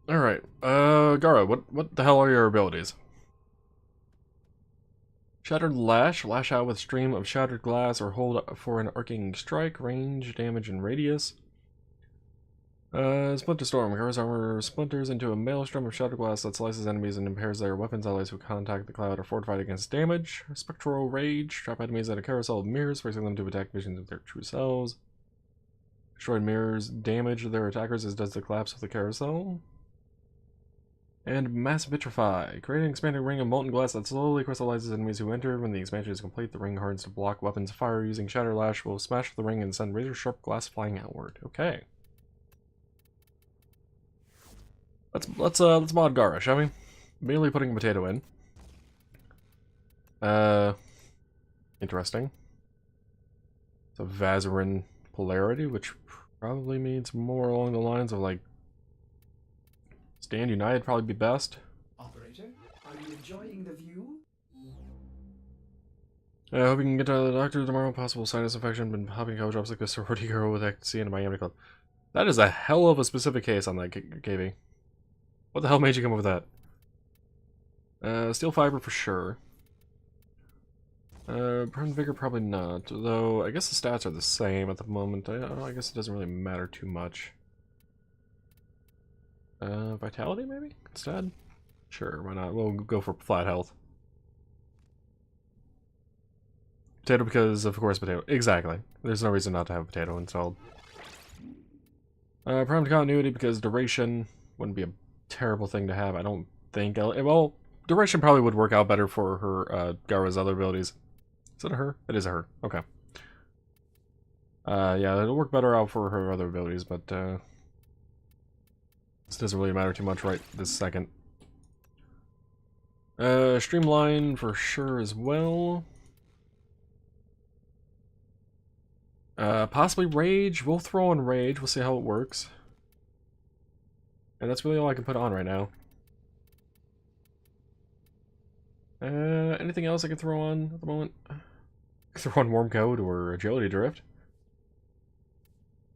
Alright, Gara, what the hell are your abilities? Shattered Lash, lash out with stream of shattered glass or hold for an arcing strike, range, damage, and radius. Splinter Storm, Gara's armor splinters into a maelstrom of shattered glass that slices enemies and impairs their weapons. Allies who contact the cloud are fortified against damage. Spectral Rage, trap enemies at a carousel of mirrors, forcing them to attack visions of their true selves. Destroyed mirrors damage their attackers as does the collapse of the carousel. And Mass Vitrify. Create an expanded ring of molten glass that slowly crystallizes enemies who enter. When the expansion is complete, the ring hardens to block weapons fire. Using Shatter Lash will smash the ring and send razor-sharp glass flying outward. Okay. Let's mod Gara, shall we? Immediately putting a potato in. Interesting. It's a Vazarin polarity, which probably means more along the lines of like Stand United probably be best. Operator, are you enjoying the view? I hope you can get to the doctor tomorrow. Possible sinus infection. Been popping cow drops like a sorority girl with ecstasy in a Miami club. That is a hell of a specific case on that KV. What the hell made you come up with that? Steel fiber for sure. Burn vigor probably not. Though I guess the stats are the same at the moment. I guess it doesn't really matter too much. Vitality maybe instead? Sure, why not? We'll go for flat health. Potato because, of course, potato. Exactly. There's no reason not to have a potato installed. Primed continuity because duration wouldn't be a terrible thing to have, I don't think. Well, duration probably would work out better for her, Gara's other abilities. Is it a her? It is a her. Okay. Yeah, it'll work better out for her other abilities, but, this doesn't really matter too much right this second. Streamline for sure as well. Possibly Rage. We'll throw on Rage. We'll see how it works. And that's really all I can put on right now. Anything else I can throw on at the moment? I can throw on Warm Code or Agility Drift.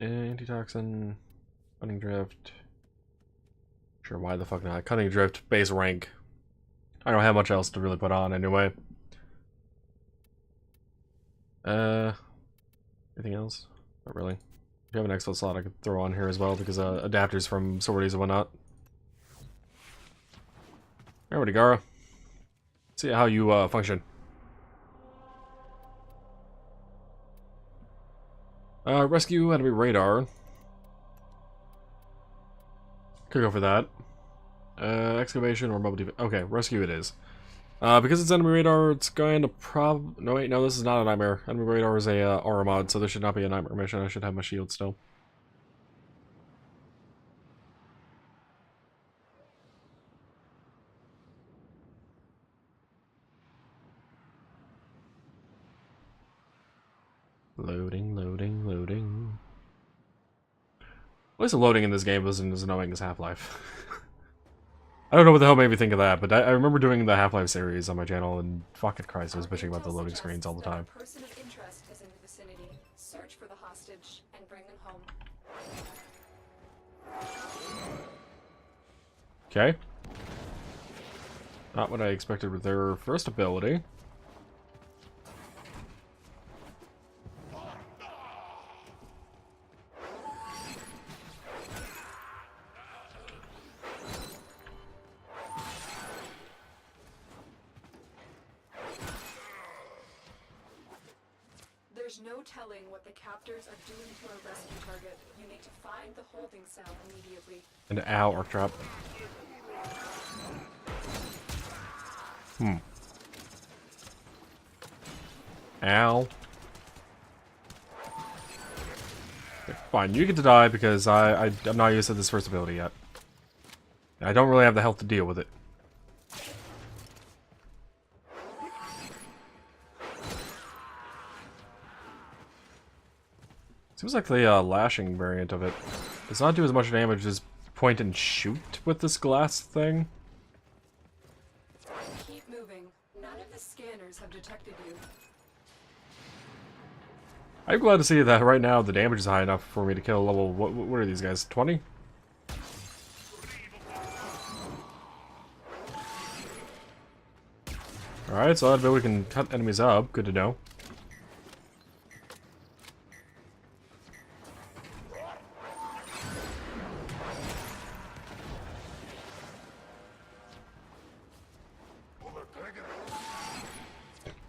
Antitoxin, Cunning Drift. Sure, why the fuck not? Cunning Drift, base rank. I don't have much else to really put on anyway. Anything else? Not really. If you have an extra slot I could throw on here as well, because adapters from sorties and whatnot. Alrighty, Gara. See how you function. Rescue enemy radar. Could go for that. Excavation or mobile defense. Okay, rescue it is. Because it's enemy radar, it's going to no wait, no, this is not a nightmare. Enemy radar is a aura mod, so this should not be a nightmare mission. I should have my shield still. Loading, loading, loading. At least the loading in this game isn't as annoying as Half-Life. I don't know what the hell made me think of that, but I remember doing the Half-Life series on my channel, and fucking Christ, I was bitching about the loading screens all the time. A person of interest is in the vicinity. Search for the hostage and bring them home. Okay. Not what I expected with their first ability. There's no telling what the captors are doing to our rescue target. You need to find the holding cell immediately. And ow, arc trap. Ow. Okay, fine, you get to die because I'm not used to this first ability yet. I don't really have the health to deal with it. Seems like the lashing variant of it does not do as much damage as point and shoot with this glass thing. Keep moving. None of the scanners have detected you. I'm glad to see that right now the damage is high enough for me to kill level... What are these guys? 20? Alright, so that ability can cut enemies up. Good to know.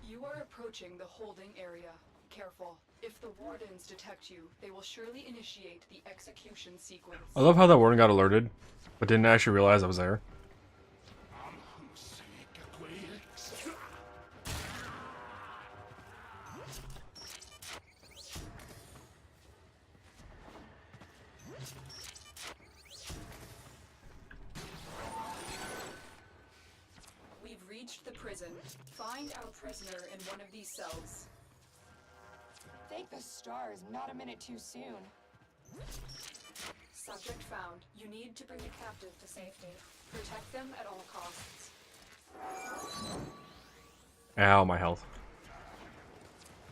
You are approaching the holding area. Careful. If the wardens detect you, they will surely initiate the execution sequence. I love how that warden got alerted, but didn't actually realize I was there. We've reached the prison. Find our prisoner in one of these cells. Thank the stars, not a minute too soon. Subject found. You need to bring the captive to safety. Protect them at all costs. Ow, my health.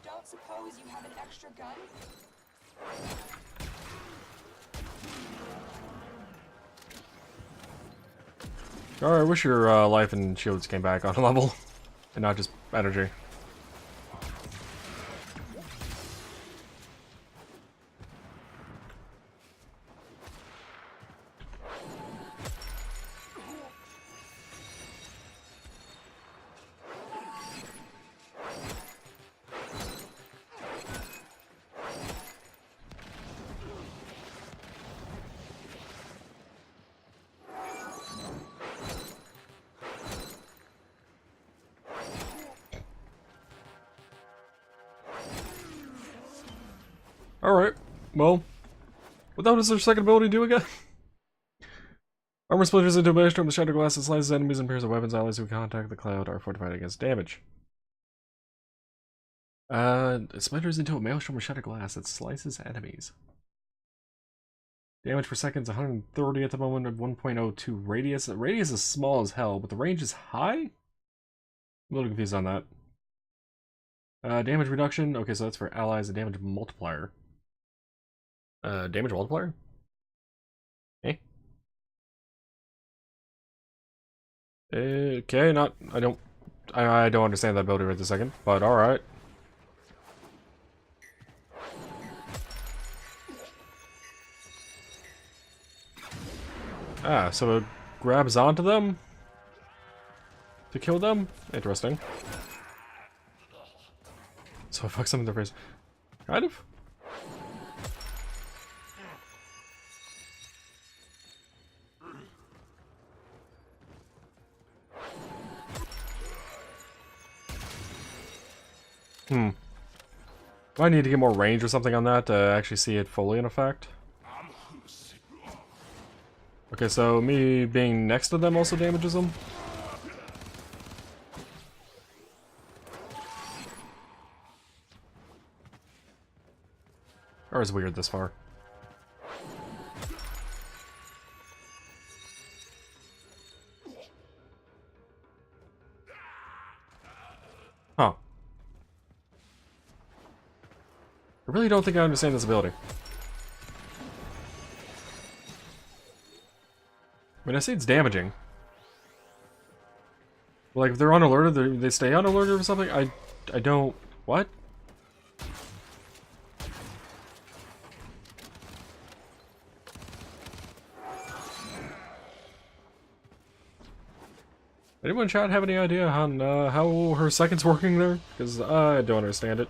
Don't suppose you have an extra gun? Alright, I wish your life and shields came back on a level, and not just energy. Alright, well, what does their second ability do again? Armor splinters into a maelstrom with shattered glass that slices enemies and pairs of weapons. Allies who contact the cloud are fortified against damage. It splinters into a maelstrom with shattered glass that slices enemies. Damage per second is 130 at the moment of 1.02 radius. The radius is small as hell, but the range is high? I'm a little confused on that. Damage reduction. Okay, so that's for allies. A damage multiplier. Damage multiplier? Eh? Okay, I don't understand that ability right this second, but alright. Ah, so it grabs onto them to kill them? Interesting. So it fucks them in the face. Kind of. Do I need to get more range or something on that to actually see it fully in effect? Okay, so me being next to them also damages them? Or is it weird this far? Huh. I really don't think I understand this ability. I mean, I say it's damaging. Like, if they're unalerted, they stay unalerted or something? I don't... What? Anyone in chat have any idea on how her second's working there? Because I don't understand it.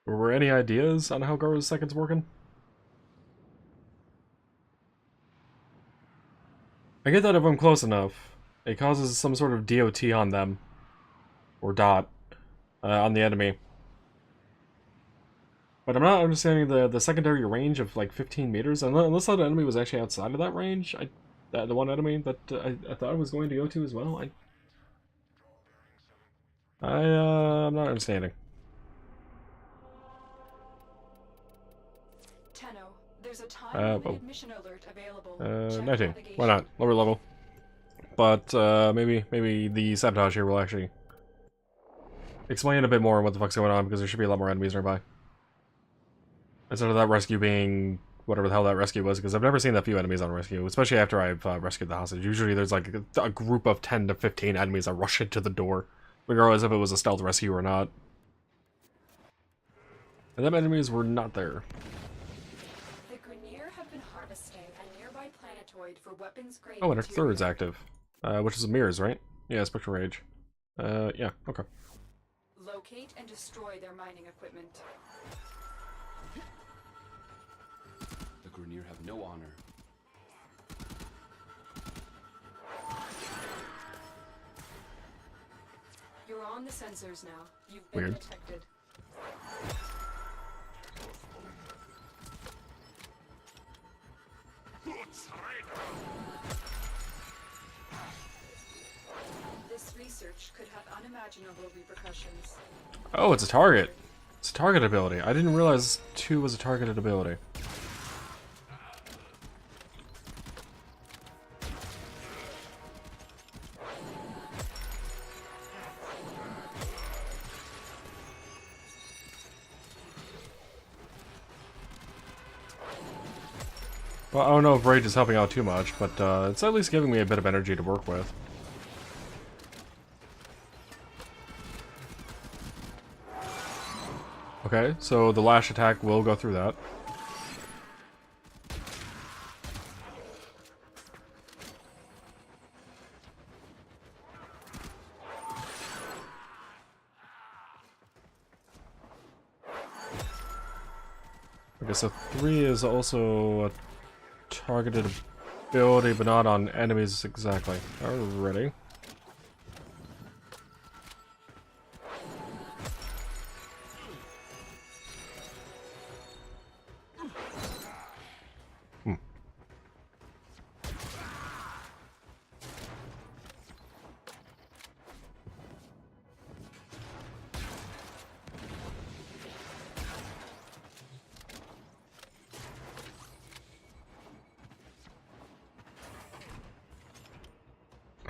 Were any ideas on how Gara's second's working? I get that if I'm close enough, it causes some sort of DOT on them. Or dot. On the enemy. But I'm not understanding the secondary range of like 15 meters. Unless that enemy was actually outside of that range. The one enemy that I thought I was going to go to as well. I'm not understanding. Tenno, there's a time-limited mission alert available. Check 19. navigation. Why not? Lower level. But maybe the sabotage here will actually explain a bit more what the fuck's going on, because there should be a lot more enemies nearby. Instead of that rescue being whatever the hell that rescue was, because I've never seen that few enemies on rescue, especially after I've rescued the hostage. Usually there's like a group of 10 to 15 enemies that rush into the door, regardless if it was a stealth rescue or not. And them enemies were not there. The Grenier have been harvesting a nearby planetoid for weapons grade. Oh, and our third's active, which is mirrors, right? Yeah, Spectral Rage. Yeah, okay. Locate and destroy their mining equipment. The Grenier have no honor. You're on the sensors now. You've been Weird. detected. This research could have unimaginable repercussions. Oh, it's a target. It's a target ability. I didn't realize 2 was a targeted ability. Well, I don't know if Rage is helping out too much, but it's at least giving me a bit of energy to work with. Okay, so the lash attack will go through that. Okay, so 3 is also a targeted ability, but not on enemies exactly. Alrighty.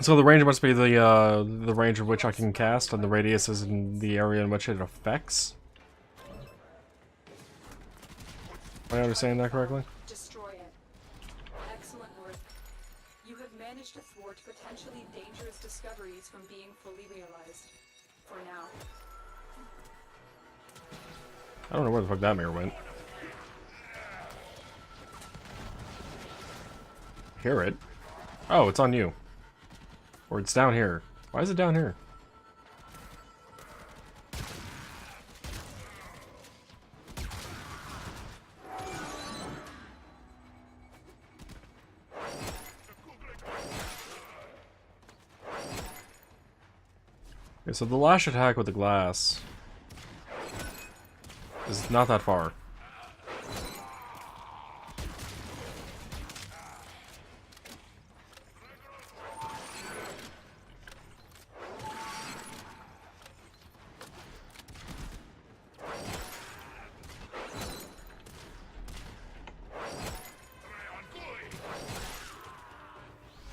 So the range must be the range of which I can cast, and the radius is in the area in which it affects. Am I understanding that correctly? Destroy it. Excellent work. You have managed to thwart potentially dangerous discoveries from being fully realized. For now. I don't know where the fuck that mirror went. Hear it? Oh, it's on you. Or it's down here. Why is it down here? Okay, so the lash attack with the glass is not that far.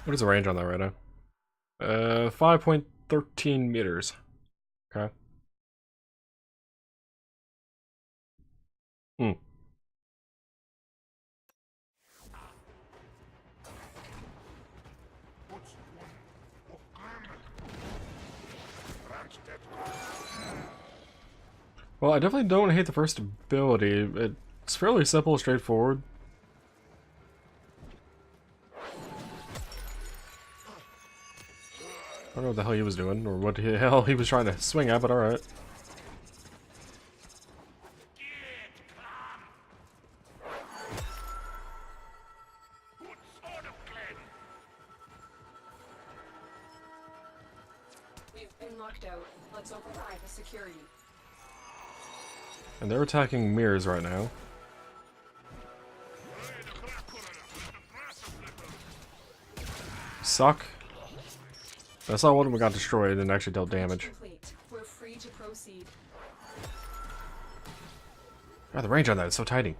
What is the range on that right now? 5.13 meters. Okay. Hmm. Well, I definitely don't hate the first ability. It's fairly simple, straightforward. I don't know what the hell he was doing, or what the hell he was trying to swing at, but alright. We've been locked out. Let's override the security. And they're attacking mirrors right now. Suck. I saw one of them got destroyed and actually dealt damage. Complete. We're free to proceed. Ah, the range on that is so tiny.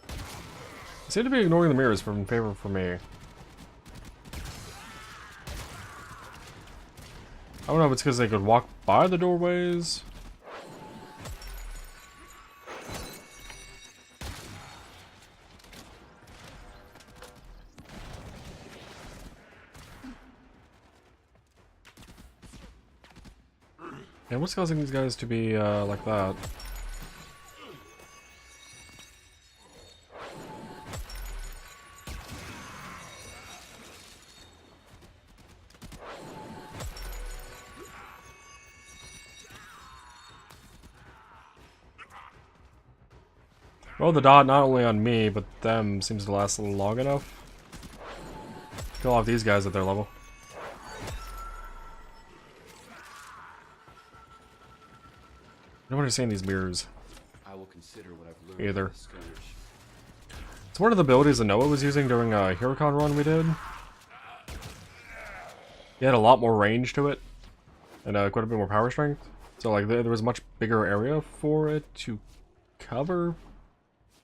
I seem to be ignoring the mirrors in favor for me. I don't know if it's because they could walk by the doorways. And what's causing these guys to be like that? Well, the dot not only on me, but them seems to last long enough. Kill off these guys at their level. I don't understand these mirrors. I will consider what I've learned Either. from this skirmish. It's one of the abilities that Noah was using during a Hurricane run we did. He had a lot more range to it, and quite a bit more power strength. So like there was a much bigger area for it to cover,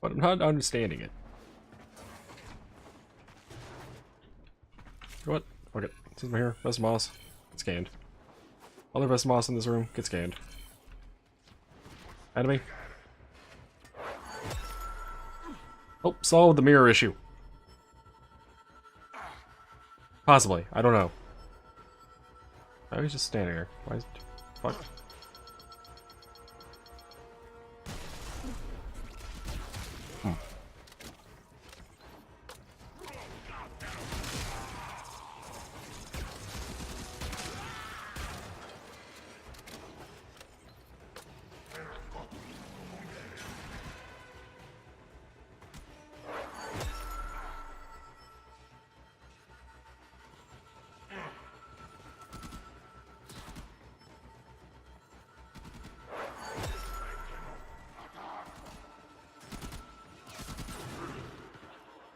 but I'm not understanding it. You know what? Fuck it. Since I'm here, Best Moss, get scanned. Other Best Moss in this room, get scanned. Enemy. Oh, solved the mirror issue. Possibly. I don't know. I was just standing there. Why is it... Fuck.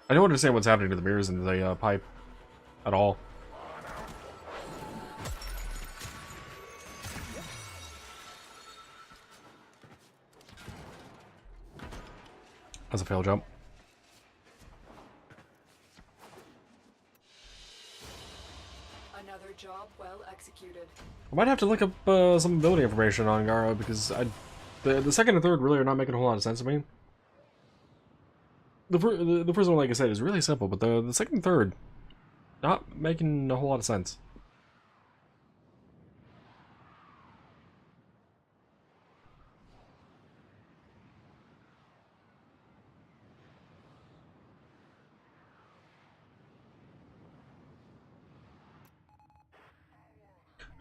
I don't understand what's happening to the mirrors in the pipe at all. That's a fail jump. Another job well executed. I might have to look up some ability information on Gara because the second and third really are not making a whole lot of sense to me. The first one, like I said, is really simple, but the second and third, not making a whole lot of sense.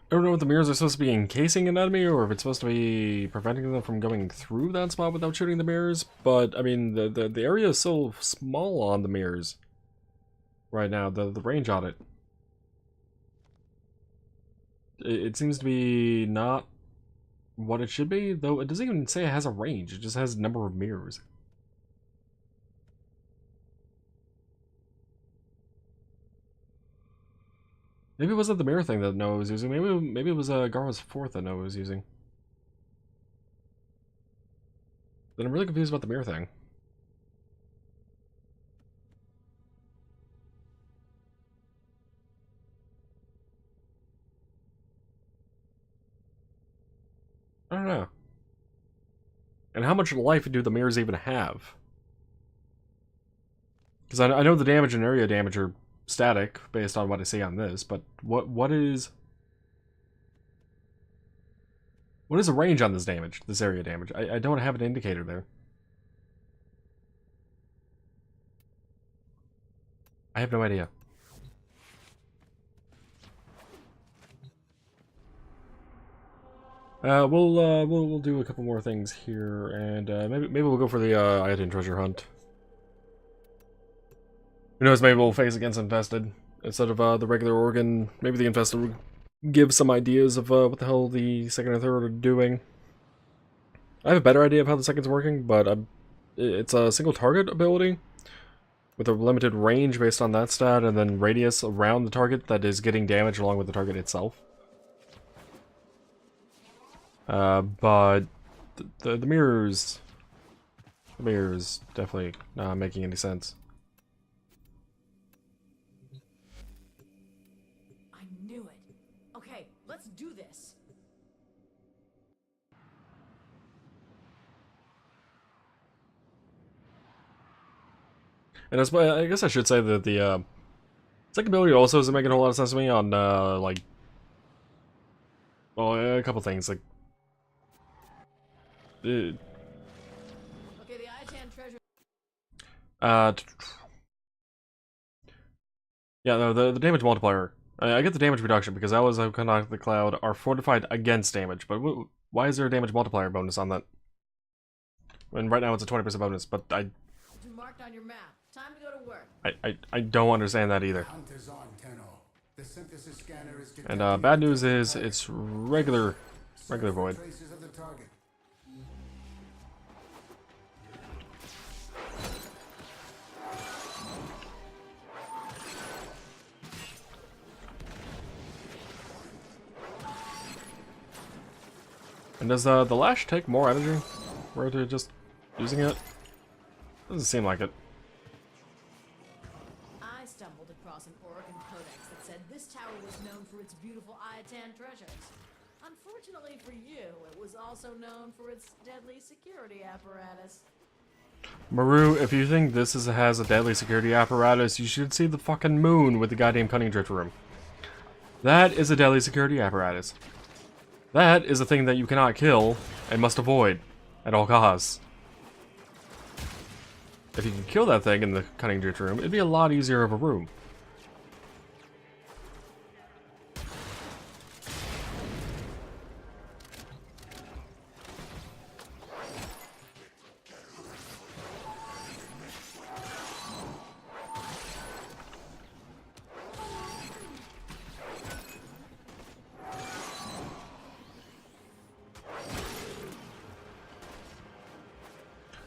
I don't know if the mirrors are supposed to be encasing an enemy or if it's supposed to be preventing them from going through that spot without shooting the mirrors, but I mean the area is so small on the mirrors right now, the range on it. It seems to be not what it should be, though it doesn't even say it has a range, it just has a number of mirrors. Maybe it wasn't the mirror thing that Noah was using. Maybe it was Gara's fourth that Noah was using. Then I'm really confused about the mirror thing. I don't know. And how much life do the mirrors even have? Because I know the damage and area damage are static based on what I see on this, but what is the range on this damage, this area damage? I don't have an indicator there. I have no idea. We'll do a couple more things here, and maybe we'll go for the item treasure hunt. Who knows, maybe we'll face against Infested instead of the regular organ. Maybe the Infested will give some ideas of what the hell the second and third are doing. I have a better idea of how the second's working, but it's a single target ability with a limited range based on that stat, and then radius around the target that is getting damage along with the target itself. But the mirrors definitely not making any sense. I knew it. Okay, Let's do this. And I guess I should say that the second ability also doesn't make a whole lot of sense to me on like, well, a couple things like. Okay, the Itan treasure. Yeah, no, the damage multiplier. I get the damage reduction because hours of contact the cloud are fortified against damage, but why is there a damage multiplier bonus on that? And right now it's a 20% bonus, but Marked on your map. Time to go to work. I don't understand that either. Hunters on, Tenno. The synthesis scanner is And bad news is it's regular void. traces of the target. And does the lash take more energy? Where they're just using it? Doesn't seem like it. I stumbled across an Oregon codex that said this tower was known for its beautiful Iatan treasures. Unfortunately for you, it was also known for its deadly security apparatus. Maru, if you think this has a deadly security apparatus, you should see the fucking moon with the goddamn cunning drift room. That is a deadly security apparatus. That is a thing that you cannot kill and must avoid at all costs. If you could kill that thing in the cunning drift room, it'd be a lot easier of a room.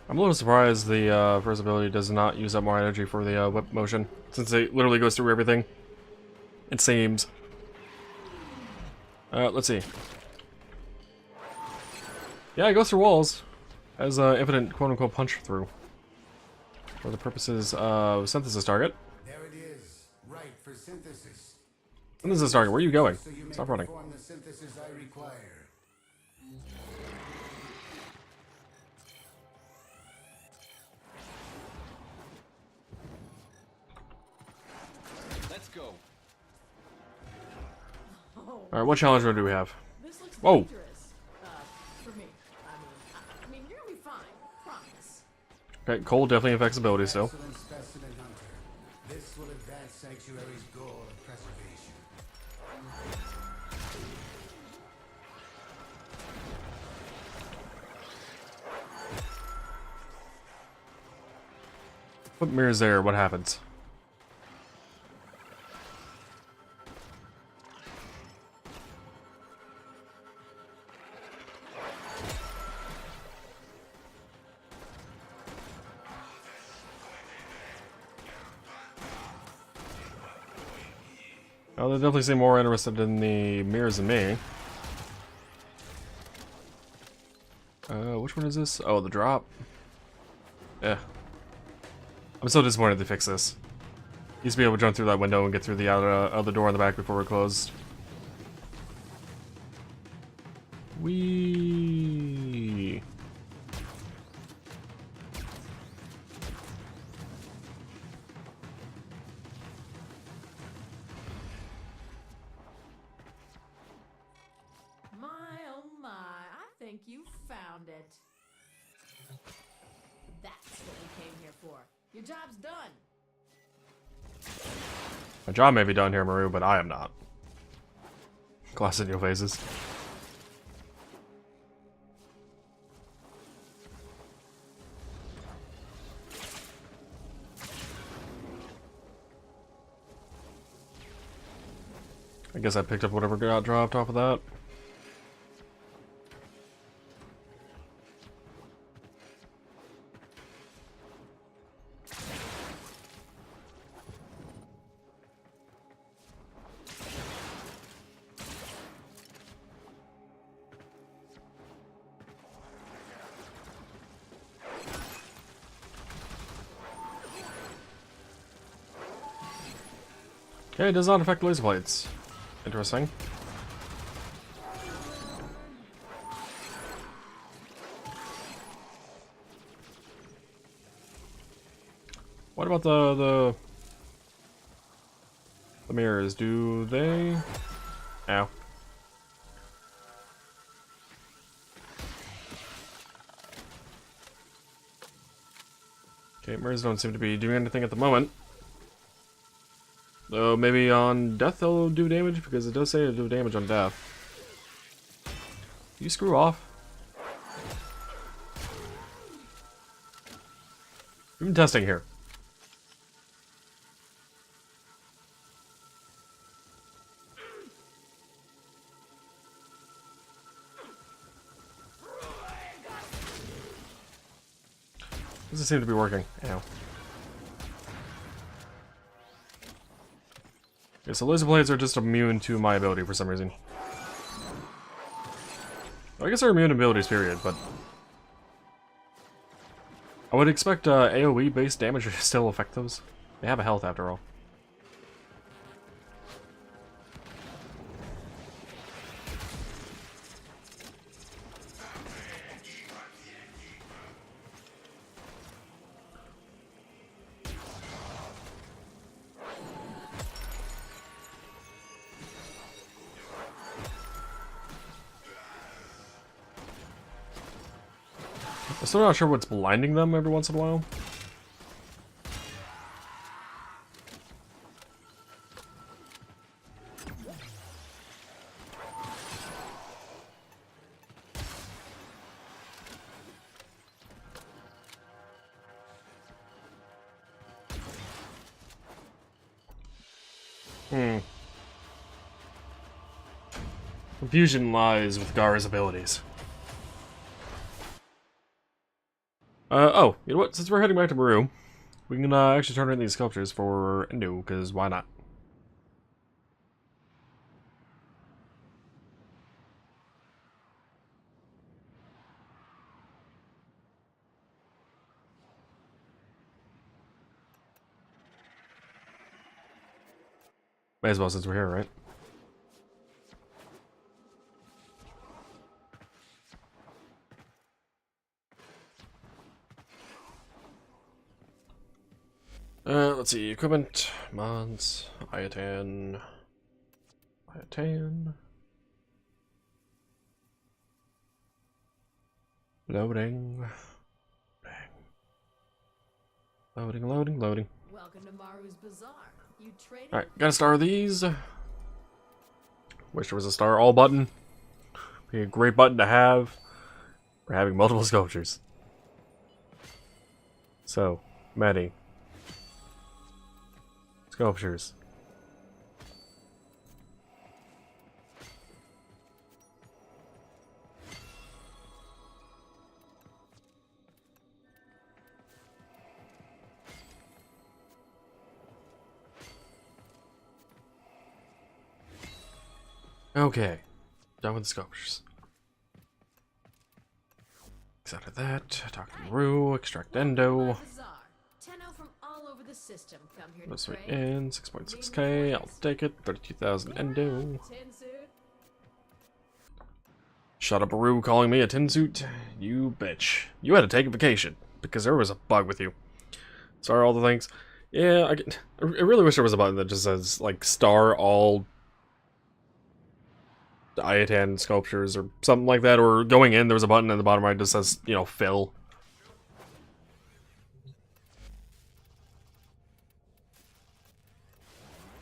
I'm a little surprised the first ability does not use up more energy for the whip motion, since it literally goes through everything. It seems. Let's see. Yeah, it goes through walls. Has infinite quote-unquote punch through. For the purposes of synthesis target. There it is. Right for synthesis. Synthesis target, where are you going? So you may Stop running. perform the synthesis I require. Let's go. Alright, what challenge do we have? This looks Whoa. dangerous. For me. I mean, you're gonna be fine. Promise. Okay, cold definitely affects ability still. Excellent specimen, Hunter. This will advance Sanctuary's goal of preservation. Put mirrors there, what happens? Oh, they definitely seem more interested in the mirrors than me. Which one is this? Oh, the drop. Yeah. I'm so disappointed they fixed this. Used to be able to jump through that window and get through the other door in the back before it closed. Whee! My oh my, I think you found it. That's what we came here for. Your job's done. My job may be done here, Maru, but I am not. Glass in your faces. I guess I picked up whatever got dropped off of that. Okay, it does not affect laser blades. Interesting. What about the mirrors? Do they? Ow. Okay, mirrors don't seem to be doing anything at the moment. Though maybe on death they'll do damage, because it does say it'll do damage on death. You screw off. We've been testing here. Doesn't seem to be working. Ow. Okay, so laser blades are just immune to my ability for some reason. I guess they're immune to abilities, period, but I would expect AoE based damage to still affect those. They have a health after all. I'm still not sure what's blinding them every once in a while. Confusion lies with Gara's abilities. Oh, you know what? Since we're heading back to Maru, we can actually turn in these sculptures for Endo, because why not? May as well since we're here, right? Let's see, equipment, mods, Iatan. Loading. Loading. Welcome to Maru's Bazaar. You traded. Alright, got a star of these. Wish there was a star all button. Be a great button to have for having multiple sculptures. So, many sculptures. Okay, done with the sculptures. Except that, talk to Maru, extract Endo. Bazaar. Tenno from all over the system come here Let's to wait trade. in 6.6k. I'll take it. 32,000 Endo. Tin suit. Shut up, Maru, calling me a tin suit. You bitch. You had to take a vacation because there was a bug with you. Sorry, all the things. Yeah, I really wish there was a button that just says like star all Iatan sculptures or something like that, or going in, there was a button in the bottom right that says, you know, fill.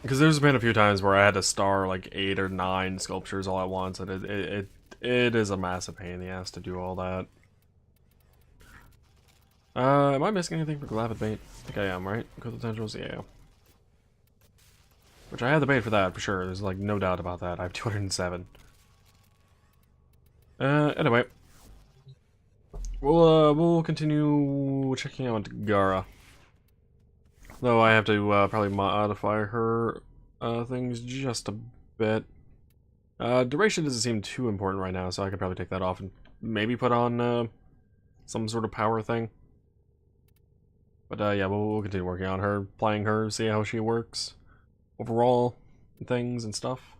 Because there's been a few times where I had to star like 8 or 9 sculptures all at once, and it is a massive pain in the ass to do all that. Am I missing anything for Glavid bait? I think I am, right? Equip the tendrils, yeah. Which I have the bait for that for sure. There's like no doubt about that. I have 207. Anyway, we'll continue checking out Gara. Though I have to probably modify her things just a bit. Duration doesn't seem too important right now, so I could probably take that off and maybe put on some sort of power thing. But yeah, we'll continue working on her, playing her, see how she works overall, and things and stuff.